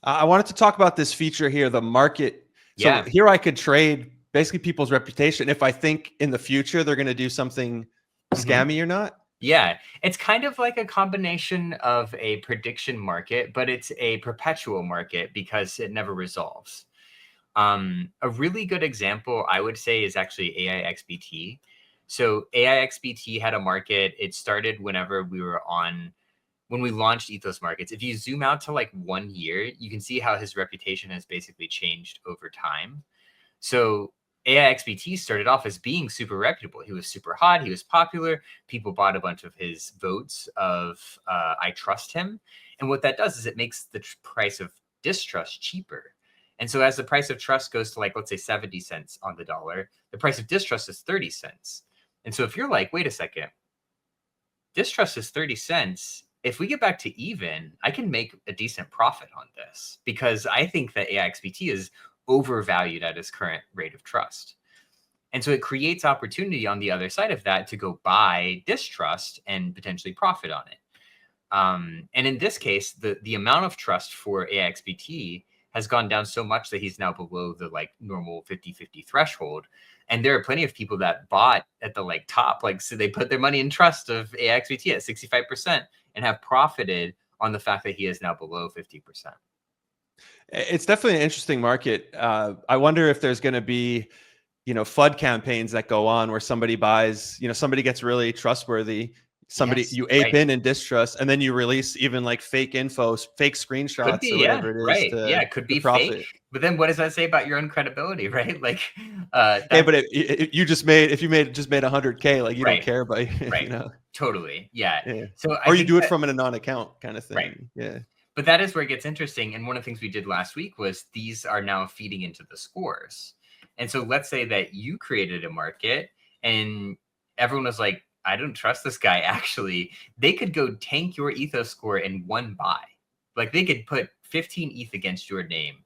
I wanted to talk about this feature here, the market. So here I could trade basically people's reputation if I think in the future they're going to do something scammy or not. Yeah, it's kind of like a combination of a prediction market, but it's a perpetual market because it never resolves. A really good example, I would say, is actually AIXBT. So AIXBT had a market. It started whenever when we launched Ethos Markets. If you zoom out to like 1 year, you can see how his reputation has basically changed over time. So AIXBT started off as being super reputable. He was super hot. He was popular. People bought a bunch of his votes of I trust him. And what that does is it makes the price of distrust cheaper. And so as the price of trust goes to like, let's say 70 cents on the dollar, the price of distrust is 30 cents. And so if you're like, wait a second, distrust is 30 cents. If we get back to even, I can make a decent profit on this because I think that AIXBT is overvalued at its current rate of trust. And so it creates opportunity on the other side of that to go buy distrust and potentially profit on it. And in this case, the amount of trust for AIXBT has gone down so much that he's now below the like normal 50-50 threshold. And there are plenty of people that bought at the like top, like, so they put their money in trust of AIXBT at 65% and have profited on the fact that he is now below 50%. It's definitely an interesting market. I wonder if there's going to be, FUD campaigns that go on where somebody buys, somebody gets really trustworthy. You ape in distrust, and then you release even like fake info, fake screenshots, or whatever it is. It could be fake. But then what does that say about your own credibility, right? Like, hey, but if you just made 100K, like you don't care about, totally, yeah. So or you do it from a non-account kind of thing, right? Yeah. But that is where it gets interesting. And one of the things we did last week was these are now feeding into the scores. And so let's say that you created a market and everyone was like, I don't trust this guy. Actually, they could go tank your Ethos score in one buy. Like they could put 15 ETH against your name.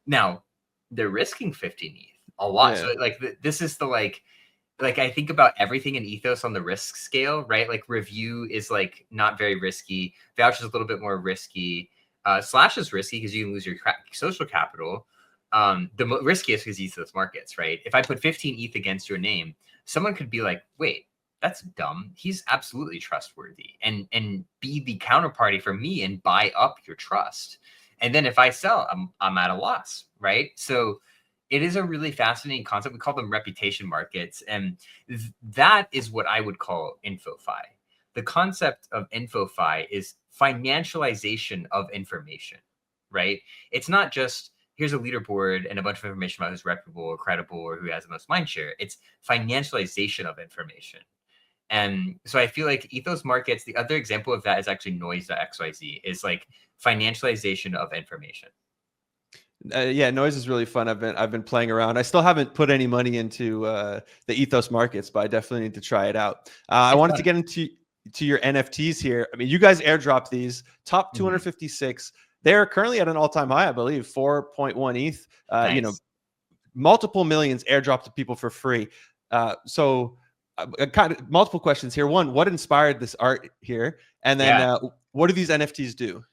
Now they're risking 15 ETH a lot. So like this is the like I think about everything in Ethos on the risk scale, right? Like review is like not very risky. Vouch is a little bit more risky. Slash is risky because you can lose your social capital. The riskiest is Ethos Markets, right? If I put 15 ETH against your name, someone could be like, wait, that's dumb. He's absolutely trustworthy and be the counterparty for me and buy up your trust. And then if I sell, I'm at a loss, right? So it is a really fascinating concept. We call them reputation markets. And that is what I would call infofi. The concept of infofi is financialization of information, right? It's not just here's a leaderboard and a bunch of information about who's reputable or credible or who has the most mind share. It's financialization of information. And so I feel like Ethos Markets, the other example of that is actually noise.xyz, is like financialization of information. Yeah, noise is really fun. I've been playing around. I still haven't put any money into the Ethos Markets, but I definitely need to try it out. I It's wanted to fun. get into your NFTs here. I mean, you guys airdrop these top Mhm. 256. They're currently at an all-time high, I believe, 4.1 ETH. Nice. Multiple millions airdropped to people for free. So kind of multiple questions here. One, what inspired this art here? And then Yeah. what do these NFTs do?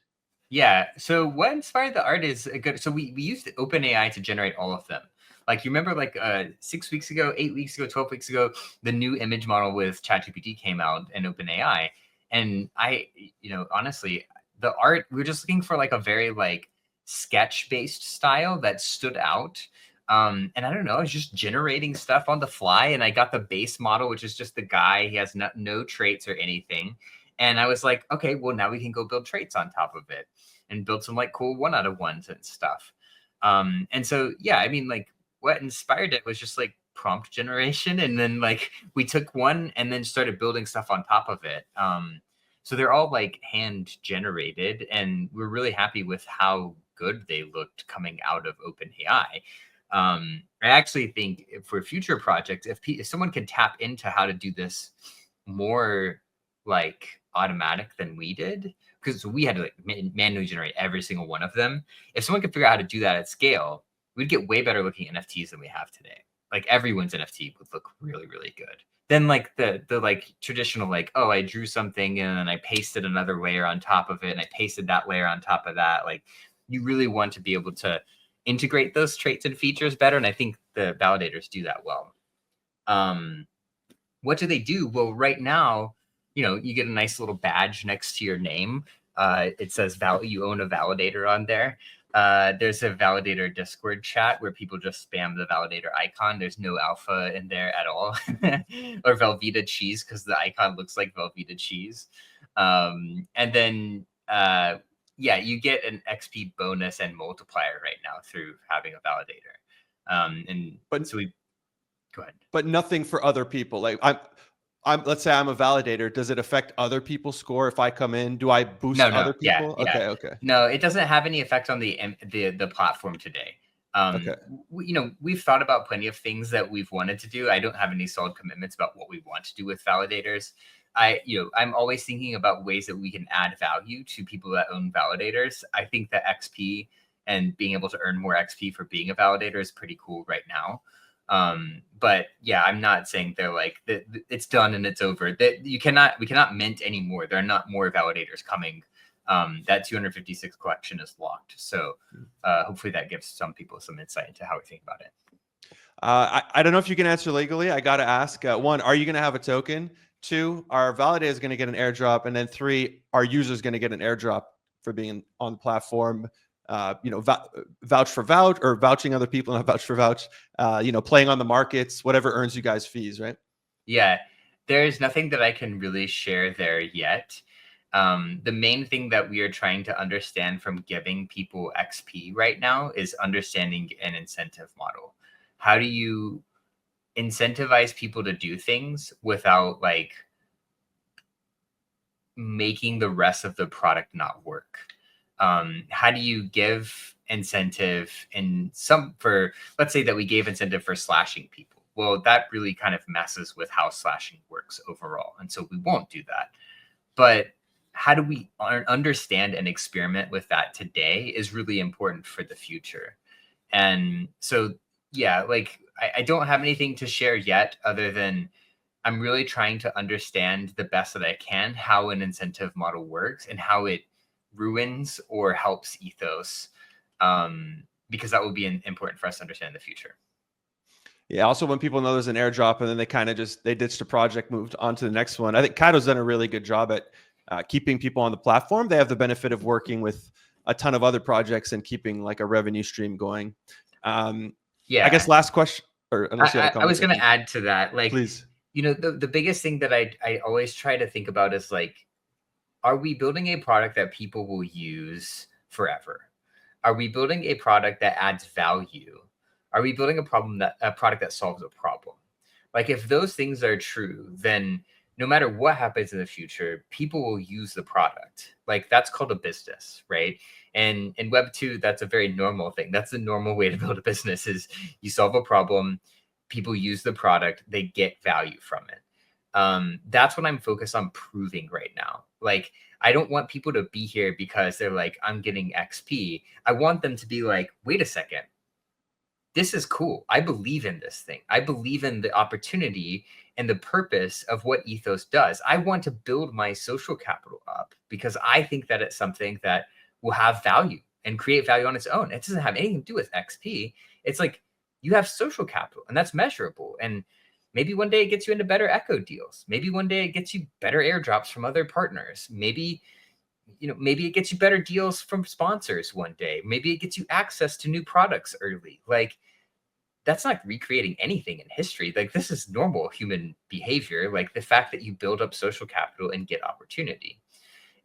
Yeah. So what inspired the art is a good. So we used OpenAI to generate all of them. Like you remember, like 6 weeks ago, 8 weeks ago, 12 weeks ago, the new image model with ChatGPT came out in OpenAI, and honestly, the art we were just looking for like a very like sketch based style that stood out. And I don't know, I was just generating stuff on the fly, and I got the base model, which is just the guy. He has no traits or anything. And I was like, okay, well, now we can go build traits on top of it and build some like cool 1 out of 1s and stuff. And so, yeah, I mean, like what inspired it was just like prompt generation. And then like we took one and then started building stuff on top of it. So they're all like hand generated, and we're really happy with how good they looked coming out of OpenAI. I actually think for future projects, if someone can tap into how to do this more like automatic than we did, because we had to like manually generate every single one of them. If someone could figure out how to do that at scale, we'd get way better looking NFTs than we have today. Like everyone's NFT would look really, really good. Then like the like traditional like, oh, I drew something and then I pasted another layer on top of it and I pasted that layer on top of that. Like you really want to be able to integrate those traits and features better. And I think the validators do that well. What do they do? Well, right now, you get a nice little badge next to your name. It says you own a validator on there. There's a validator Discord chat where people just spam the validator icon. There's no alpha in there at all, or Velveeta cheese because the icon looks like Velveeta cheese. And then, yeah, you get an XP bonus and multiplier right now through having a validator. And But so we go ahead. but nothing for other people. Like let's say I'm a validator. Does it affect other people's score if I come in? Do I boost No, other yeah, people? yeah. Okay. No, it doesn't have any effect on the platform today. Okay. We've thought about plenty of things that we've wanted to do. I don't have any solid commitments about what we want to do with validators. I'm always thinking about ways that we can add value to people that own validators. I think that XP and being able to earn more XP for being a validator is pretty cool right now. But yeah, I'm not saying they're like it's done and it's over. That we cannot mint anymore. There are not more validators coming. That 256 collection is locked. So hopefully that gives some people some insight into how we think about it. I don't know if you can answer legally. I got to ask. One, are you going to have a token? Two, our validator is going to get an airdrop, and then three, our users going to get an airdrop for being on the platform. Vouch for vouch or vouching other people, not vouch for vouch. Playing on the markets, whatever earns you guys fees, right? Yeah, there's nothing that I can really share there yet. The main thing that we are trying to understand from giving people XP right now is understanding an incentive model. How do you incentivize people to do things without like making the rest of the product not work? How do you give incentive let's say that we gave incentive for slashing people? Well, that really kind of messes with how slashing works overall. And so we won't do that. But how do we understand and experiment with that today is really important for the future. And so, yeah, like I don't have anything to share yet other than I'm really trying to understand the best that I can how an incentive model works and how it ruins or helps Ethos, because that will be important for us to understand in the future. Yeah. Also, when people know there's an airdrop and then they kind of they ditched a project, moved on to the next one. I think Kaido's done a really good job at keeping people on the platform. They have the benefit of working with a ton of other projects and keeping like a revenue stream going. Yeah. I guess last question, or unless you had a comment. I was going to add to that, like, please. The biggest thing that I always try to think about is like, are we building a product that people will use forever? Are we building a product that adds value? Are we building a product that solves a problem? Like if those things are true, then no matter what happens in the future, people will use the product. Like that's called a business, right? And in Web 2, that's a very normal thing. That's the normal way to build a business is you solve a problem, people use the product, they get value from it. That's what I'm focused on proving right now. Like, I don't want people to be here because they're like, I'm getting XP. I want them to be like, wait a second, this is cool. I believe in this thing. I believe in the opportunity and the purpose of what Ethos does. I want to build my social capital up because I think that it's something that will have value and create value on its own. It doesn't have anything to do with XP. It's like you have social capital and that's measurable. And maybe one day it gets you into better echo deals. Maybe one day it gets you better airdrops from other partners. Maybe maybe it gets you better deals from sponsors one day. Maybe it gets you access to new products early. Like that's not recreating anything in history. Like this is normal human behavior. Like the fact that you build up social capital and get opportunity.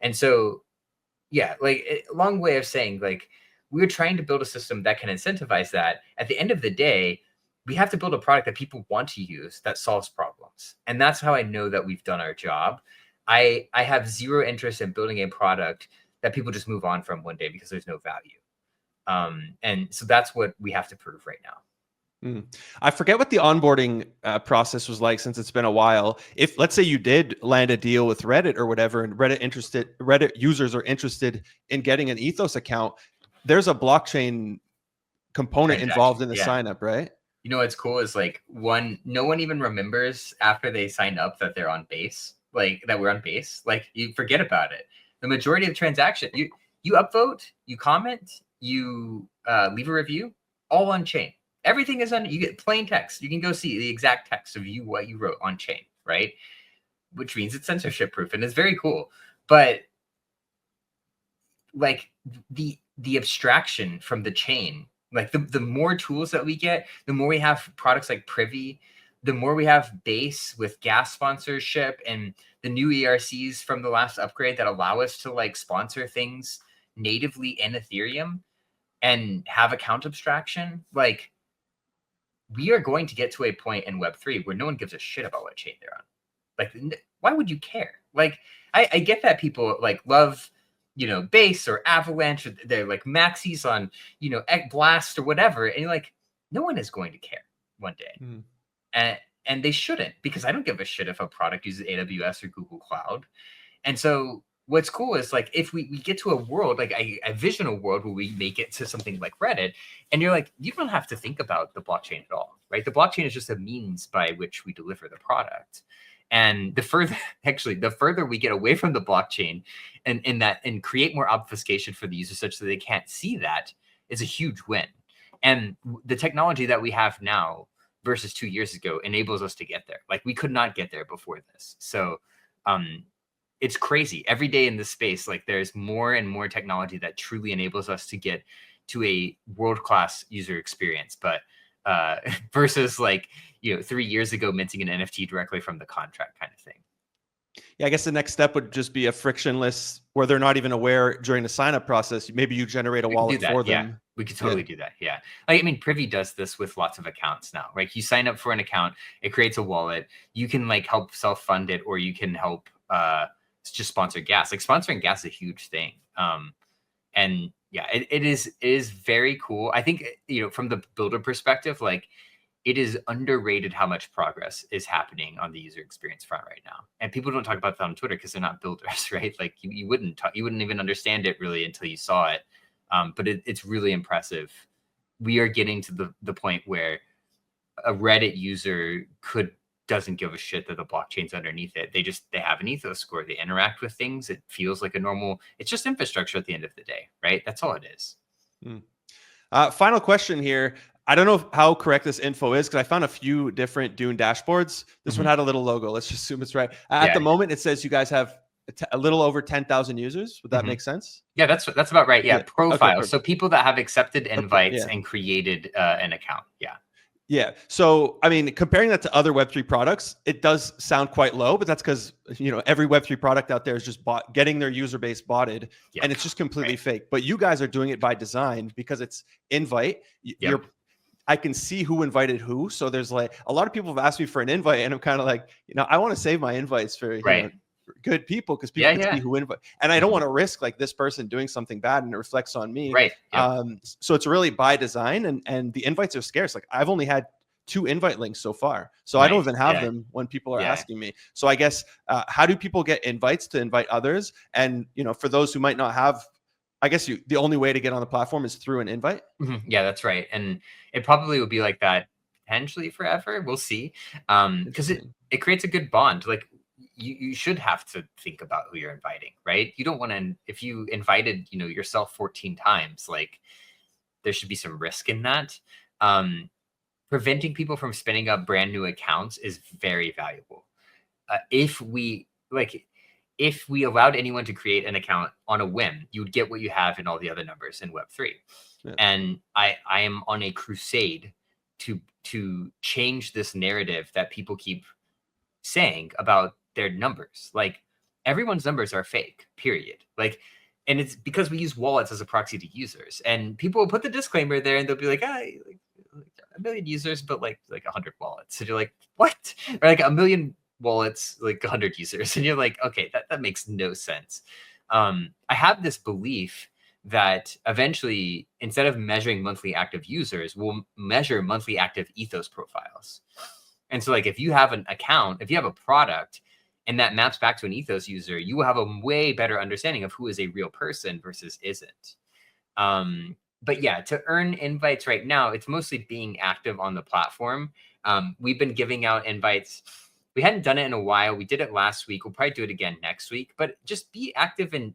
And so, yeah, like a long way of saying like, we're trying to build a system that can incentivize that. At the end of the day, we have to build a product that people want to use that solves problems. And that's how I know that we've done our job. I have zero interest in building a product that people just move on from one day because there's no value. And so that's what we have to prove right now. I forget what the onboarding process was like since it's been a while. If let's say you did land a deal with Reddit or whatever, and Reddit users are interested in getting an Ethos account, there's a blockchain component involved in the sign up, right? You know what's cool is like no one even remembers after they sign up that they're on base, like that we're on base. Like you forget about it. The majority of the transaction, you upvote, you comment, you leave a review, all on chain. Everything is you get plain text. You can go see the exact text of what you wrote on chain, right? Which means it's censorship proof and it's very cool. But like the abstraction from the chain, like the more tools that we get, the more we have products like Privy, the more we have base with gas sponsorship and the new ERCs from the last upgrade that allow us to like sponsor things natively in Ethereum and have account abstraction. Like we are going to get to a point in Web3 where no one gives a shit about what chain they're on. Like, why would you care? Like, I get that people like love, Base or Avalanche, or they're like maxis on, Blast or whatever. And you're like, no one is going to care one day. And they shouldn't, because I don't give a shit if a product uses AWS or Google Cloud. And so what's cool is like, if we get to a world, like I vision a world where we make it to something like Reddit, and you're like, you don't have to think about the blockchain at all, right? The blockchain is just a means by which we deliver the product. And the further we get away from the blockchain and create more obfuscation for the user such that they can't see that, is a huge win. And the technology that we have now versus 2 years ago enables us to get there. Like we could not get there before this. So it's crazy. Every day in this space, like there's more and more technology that truly enables us to get to a world-class user experience. But versus like, 3 years ago, minting an NFT directly from the contract kind of thing. Yeah, I guess the next step would just be a frictionless, where they're not even aware during the sign-up process. Maybe you generate a wallet for them. Yeah, we could totally do that. Yeah. Like, I mean, Privy does this with lots of accounts now, right? You sign up for an account, it creates a wallet. You can like help self-fund it, or you can help just sponsor gas. Like sponsoring gas is a huge thing. And yeah, it is very cool. I think, from the builder perspective, like it is underrated how much progress is happening on the user experience front right now. And people don't talk about that on Twitter because they're not builders, right? Like you wouldn't even understand it really until you saw it. But it's really impressive. We are getting to the point where a Reddit user doesn't give a shit that the blockchain's underneath it. They have an Ethos score. They interact with things. It feels like it's just infrastructure at the end of the day, right? That's all it is. Final question here. I don't know how correct this info is, because I found a few different Dune dashboards. This one had a little logo. Let's just assume it's right. At the moment, it says you guys have a little over 10,000 users. Would that make sense? Yeah, that's about right. Yeah, profiles. Okay, so people that have accepted invites and created an account. Yeah. Yeah. So, I mean, comparing that to other Web3 products, it does sound quite low, but that's because, every Web3 product out there is just getting their user base botted, and it's just completely fake. But you guys are doing it by design because it's invite. I can see who invited who. So there's like a lot of people have asked me for an invite, and I'm kind of like, I want to save my invites for Right. good people, because people can see who invite, and I don't want to risk like this person doing something bad and it reflects on me. Right. Yep. So it's really by design, and the invites are scarce. Like I've only had 2 invite links so far, so I don't even have them when people are asking me. So I guess how do people get invites to invite others? And for those who might not have, I guess the only way to get on the platform is through an invite. Yeah, that's right. And it probably will be like that potentially forever. We'll see. Because it creates a good bond. Like you should have to think about who you're inviting, right? You don't want to, if you invited, yourself 14 times, like there should be some risk in that. Preventing people from spinning up brand new accounts is very valuable. If we allowed anyone to create an account on a whim, you would get what you have in all the other numbers in Web3. Yeah. And I am on a crusade to change this narrative that people keep saying about their numbers. Like everyone's numbers are fake, period. Like, and it's because we use wallets as a proxy to users, and people will put the disclaimer there and they'll be like, a million users, but like 100 wallets. And you're like, what? Or like a million wallets, like 100 users. And you're like, okay, that makes no sense. I have this belief that eventually, instead of measuring monthly active users, we'll measure monthly active Ethos profiles. And so like, if you have an account, if you have a product and that maps back to an Ethos user, you will have a way better understanding of who is a real person versus isn't. But yeah, to earn invites right now, it's mostly being active on the platform. We've been giving out invites. We hadn't done it in a while. We did it last week. We'll probably do it again next week, but just be active and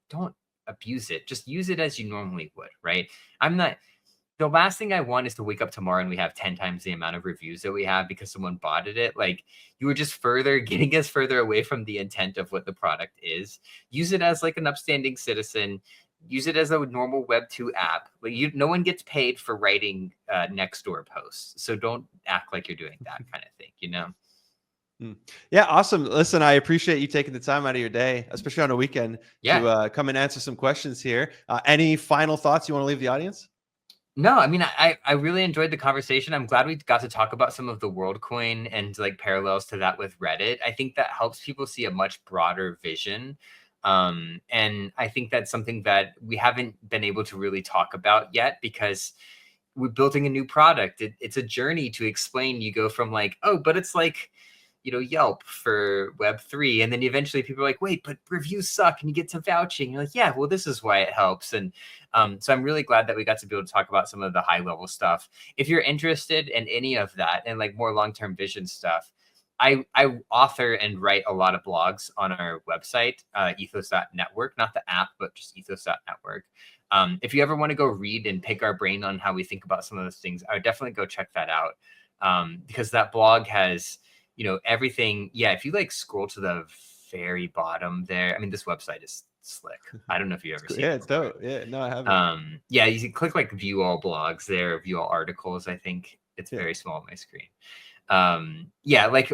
don't abuse it. Just use it as you normally would, right? The last thing I want is to wake up tomorrow and we have 10 times the amount of reviews that we have because someone botted it. Like you were just getting us further away from the intent of what the product is. Use it as like an upstanding citizen. Use it as a normal Web2 app. Like no one gets paid for writing Nextdoor posts. So don't act like you're doing that kind of thing, Yeah, awesome. Listen, I appreciate you taking the time out of your day, especially on a weekend, to come and answer some questions here. Any final thoughts you want to leave the audience? No, I mean, I really enjoyed the conversation. I'm glad we got to talk about some of the WorldCoin and like parallels to that with Reddit. I think that helps people see a much broader vision. And I think that's something that we haven't been able to really talk about yet because we're building a new product. It's a journey to explain. You go from like, oh, but it's like, Yelp for Web3. And then eventually people are like, wait, but reviews suck. And you get to vouching. You're like, yeah, well, this is why it helps. And so I'm really glad that we got to be able to talk about some of the high level stuff. If you're interested in any of that and like more long-term vision stuff, I author and write a lot of blogs on our website, ethos.network, not the app, but just ethos.network. If you ever want to go read and pick our brain on how we think about some of those things, I would definitely go check that out because that blog has, everything. Yeah, if you like scroll to the very bottom there, I mean, this website is slick. I don't know if you ever seen it. Yeah, it's dope. Yeah, no, I haven't. Yeah, you can click like view all blogs there, view all articles. I think it's very small on my screen. Yeah, like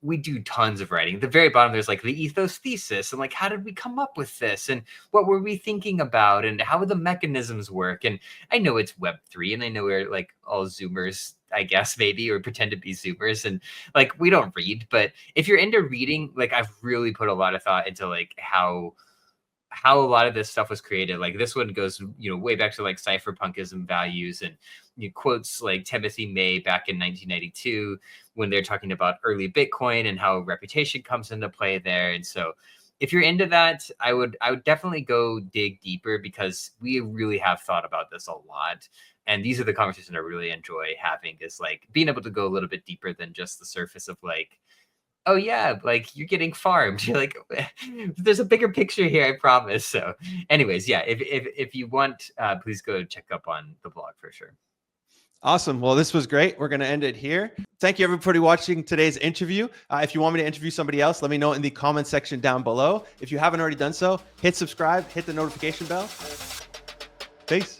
we do tons of writing. At the very bottom, there's like the ethos thesis and like, how did we come up with this? And what were we thinking about? And how would the mechanisms work? And I know it's Web3 and I know we're like all Zoomers, I guess, maybe, or pretend to be Zoomers. And like, we don't read, but if you're into reading, like I've really put a lot of thought into like how a lot of this stuff was created. Like this one goes, way back to like cypherpunkism values and quotes like Timothy May back in 1992 when they're talking about early Bitcoin and how reputation comes into play there. And so if you're into that, I would definitely go dig deeper because we really have thought about this a lot. And these are the conversations I really enjoy having, is like being able to go a little bit deeper than just the surface of like, oh yeah, like you're getting farmed. You're like, there's a bigger picture here, I promise. So anyways, yeah, if you want, please go check up on the blog for sure. Awesome. Well, this was great. We're going to end it here. Thank you, everybody, watching today's interview. If you want me to interview somebody else, let me know in the comment section down below. If you haven't already done so, hit subscribe, hit the notification bell. Peace.